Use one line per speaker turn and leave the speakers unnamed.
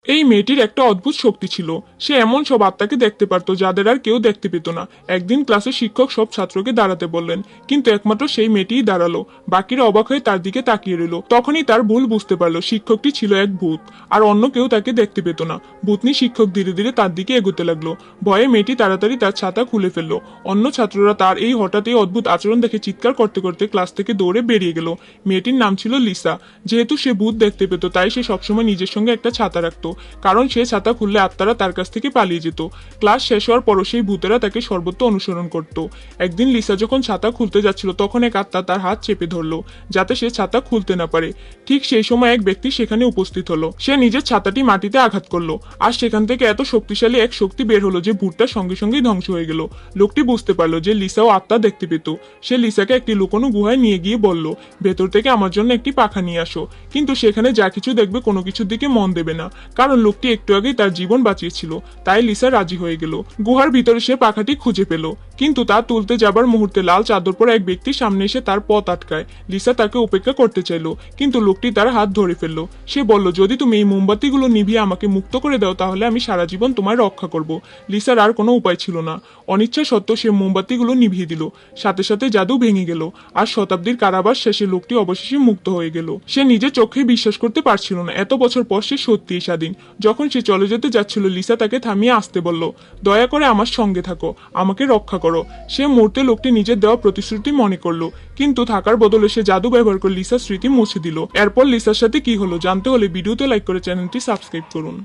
এই মেয়েটির একটা অদ্ভুত শক্তি ছিল। সে এমন সব আত্মাকে দেখতে পারত যাদের আর কেউ দেখতে পেত না। একদিন ক্লাসে শিক্ষক সব ছাত্রকে দাঁড়াতে বললেন, কিন্তু একমাত্র সেই মেয়েটিই দাঁড়ালো। বাকিরা অবাক হয়ে তার দিকে তাকিয়ে রইল। তখনই তার ভুল বুঝতে পারলো, শিক্ষকটি ছিল এক ভূত, আর অন্য কেউ তাকে দেখতে পেত না। ভূতনি শিক্ষক ধীরে ধীরে তার দিকে এগোতে লাগলো। ভয়ে মেয়েটি তাড়াতাড়ি তার ছাতা খুলে ফেললো। অন্য ছাত্ররা তার এই হঠাৎ এই অদ্ভুত আচরণ দেখে চিৎকার করতে করতে ক্লাস থেকে দৌড়ে বেরিয়ে গেল। মেয়েটির নাম ছিল লিসা। যেহেতু সে ভূত দেখতে পেত, তাই সে সবসময় নিজের সঙ্গে একটা ছাতা রাখতো, কারণ সে ছাতা খুললে আত্মারা তার কাছ থেকে পালিয়ে যেত। ক্লাস শেষ হওয়ার পরও সেই ভূতেরা তাকে সর্বত্র অনুসরণ করত। একদিন লিসা যখন ছাতা খুলতে যাচ্ছিল, তখন এক আত্মা তার হাত চেপে ধরলো, যাতে সে ছাতা খুলতে না পারে। ঠিক সেই সময় এক ব্যক্তি সেখানে উপস্থিত হলো। সে নিজের ছাতাটি মাটিতে আঘাত করলো, আর সেখান থেকে এত শক্তিশালী এক শক্তি বের হলো যে ভূতটা সঙ্গে সঙ্গেই ধ্বংস হয়ে গেল। লোকটি বুঝতে পারলো যে লিসাও আত্মা দেখতে পেত। সে লিসাকে একটি লুকোনো গুহায় নিয়ে গিয়ে বলল, ভেতর থেকে আমার জন্য একটি পাখা নিয়ে আসো, কিন্তু সেখানে যা কিছু দেখবে কোনো কিছুর দিকে মন দেবে না, কারণ লোকটি একটু আগেই তার জীবন বাঁচিয়েছিল। তাই লিসা রাজি হয়ে গেল। গুহার ভিতরে সে পাখাটি খুঁজে পেল, কিন্তু তা তুলতে যাবার মুহূর্তে লাল চাদর পরা এক ব্যক্তি সামনে এসে তার পথ আটকায়। লিসা তাকে উপেক্ষা করতে চাইল, কিন্তু লোকটি তার হাত ধরে ফেলল। সে বলল, যদি তুমি এই মোমবাতিগুলো নিভিয়ে আমাকে মুক্ত করে দাও, তাহলে আমি সারা জীবন তোমায় রক্ষা করব। লিসার আর কোনো উপায় ছিল না। অনিচ্ছা সত্ত্বেও সে মোমবাতিগুলো নিভিয়ে দিল। সাথে সাথে জাদু ভেঙে গেল, আর শতাব্দীর কারাবাস শেষে লোকটি অবশেষে মুক্ত হয়ে গেল। সে নিজের চোখে বিশ্বাস করতে পারছিল না, এত বছর পর সে সত্যিই স্বাধীন। যখন সে চলে যেতে যাচ্ছিল, লিসা তাকে থামিয়ে আসতে বলল, দয়া করে আমার সঙ্গে থাকো, আমাকে রক্ষা করো। সে মুহূর্তে লোকটি নিজের দেওয়া প্রতিশ্রুতি মনে করলো, কিন্তু থাকার বদলে সে জাদু ব্যবহার করে লিসার স্মৃতি মুছে দিল। এরপর লিসার সাথে কি হলো জানতে হলে ভিডিওতে লাইক করে চ্যানেলটি সাবস্ক্রাইব করুন।